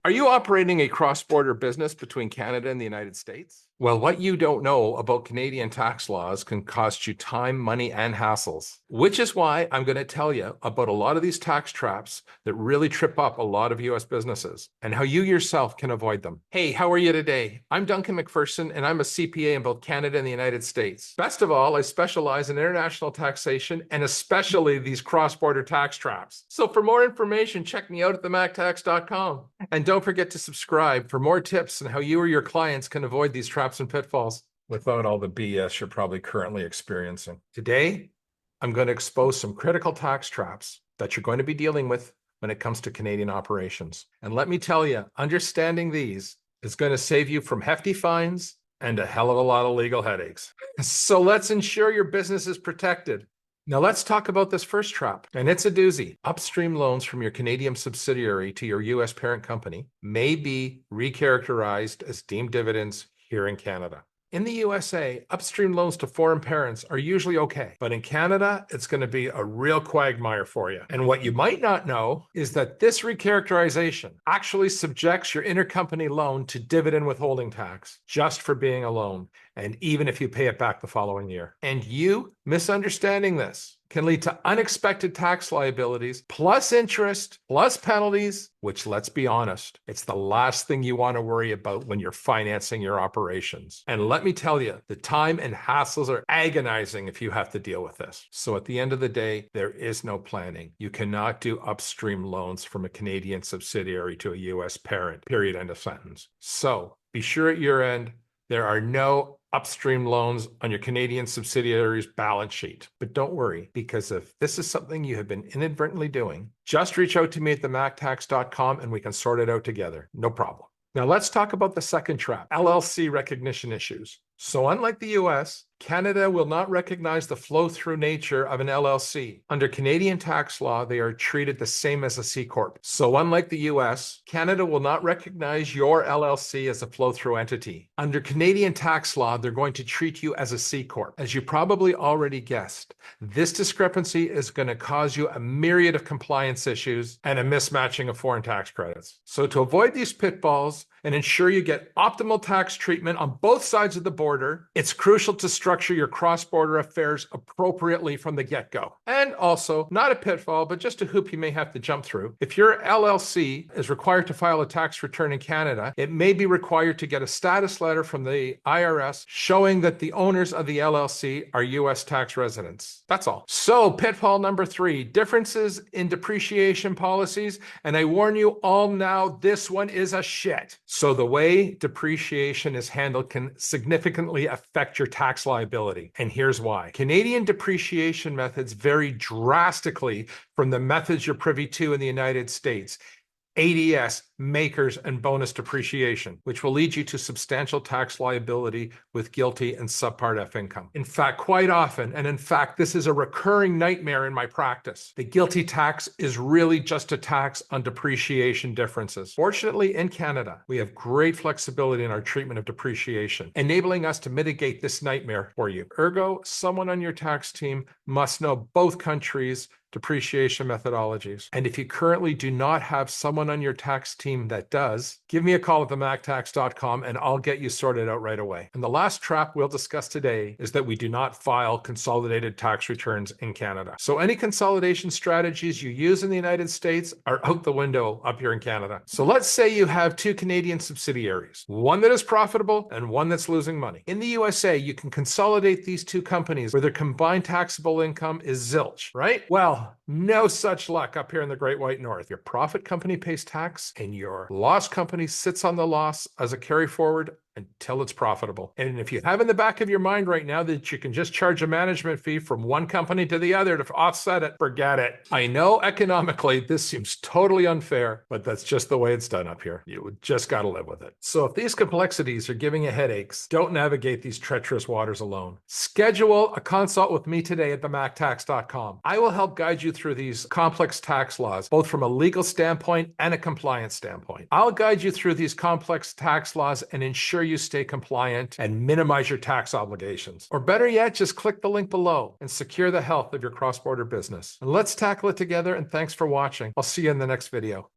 Are you operating a cross-border business between Canada and the United States? Well, what you don't know about Canadian tax laws can cost you time, money, and hassles, which is why I'm going to tell you about a lot of these tax traps that really trip up a lot of U.S. businesses and how you yourself can avoid them. Hey, how are you today? I'm Duncan McPherson, and I'm a CPA in both Canada and the United States. Best of all, I specialize in international taxation and especially these cross-border tax traps. So for more information, check me out at MacTax.com. And don't forget to subscribe for more tips on how you or your clients can avoid these traps and pitfalls without all the BS you're probably currently experiencing. Today, I'm going to expose some critical tax traps that you're going to be dealing with when it comes to Canadian operations. And let me tell you, understanding these is going to save you from hefty fines and a hell of a lot of legal headaches. So let's ensure your business is protected. Now let's talk about this first trap, and it's a doozy. Upstream loans from your Canadian subsidiary to your U.S. parent company may be recharacterized as deemed dividends here in Canada. In the USA, upstream loans to foreign parents are usually okay, but in Canada, it's going to be a real quagmire for you. And what you might not know is that this recharacterization actually subjects your intercompany loan to dividend withholding tax just for being a loan, and even if you pay it back the following year. And you misunderstanding this can lead to unexpected tax liabilities, plus interest, plus penalties, which, let's be honest, it's the last thing you want to worry about when you're financing your operations. And let me tell you, the time and hassles are agonizing if you have to deal with this. So at the end of the day, there is no planning. You cannot do upstream loans from a Canadian subsidiary to a U.S. parent, period, end of sentence. So be sure at your end, there are no upstream loans on your Canadian subsidiary's balance sheet. But don't worry, because if this is something you have been inadvertently doing, just reach out to me at themactax.com and we can sort it out together. No problem. Now let's talk about the second trap, LLC recognition issues. So unlike the US, Canada will not recognize the flow-through nature of an LLC. Under Canadian tax law, they are treated the same as a C Corp. So unlike the US, Canada will not recognize your LLC as a flow-through entity. Under Canadian tax law, they're going to treat you as a C Corp. As you probably already guessed, this discrepancy is going to cause you a myriad of compliance issues and a mismatching of foreign tax credits. So to avoid these pitfalls and ensure you get optimal tax treatment on both sides of the border, it's crucial to structure your cross-border affairs appropriately from the get-go. And also, not a pitfall, but just a hoop you may have to jump through. If your LLC is required to file a tax return in Canada, it may be required to get a status letter from the IRS showing that the owners of the LLC are U.S. tax residents. That's all. So, pitfall number 3, differences in depreciation policies. And I warn you all now, this one is a shit. So the way depreciation is handled can significantly affect your tax liability. And here's why. Canadian depreciation methods vary drastically from the methods you're privy to in the United States. ADS, makers, and bonus depreciation, which will lead you to substantial tax liability with GILTI and Subpart F income. In fact, quite often, and in fact, this is a recurring nightmare in my practice, the GILTI tax is really just a tax on depreciation differences. Fortunately, in Canada, we have great flexibility in our treatment of depreciation, enabling us to mitigate this nightmare for you. Ergo, someone on your tax team must know both countries' depreciation methodologies. And if you currently do not have someone on your tax team that does, give me a call at themactax.com and I'll get you sorted out right away. And the last trap we'll discuss today is that we do not file consolidated tax returns in Canada. So any consolidation strategies you use in the United States are out the window up here in Canada. So let's say you have 2 Canadian subsidiaries, one that is profitable and one that's losing money. In the USA, you can consolidate these 2 companies where their combined taxable income is zilch, right? Well, no such luck up here in the Great White North. Your profit company pays tax and your loss company sits on the loss as a carry forward until it's profitable. And if you have in the back of your mind right now that you can just charge a management fee from one company to the other to offset it, forget it. I know economically this seems totally unfair, but that's just the way it's done up here. You just got to live with it. So if these complexities are giving you headaches, don't navigate these treacherous waters alone. Schedule a consult with me today at themactax.com. I will help guide you through these complex tax laws, both from a legal standpoint and a compliance standpoint. I'll guide you through these complex tax laws and ensure you stay compliant and minimize your tax obligations. Or better yet, just click the link below and secure the health of your cross-border business. And let's tackle it together, and thanks for watching. I'll see you in the next video.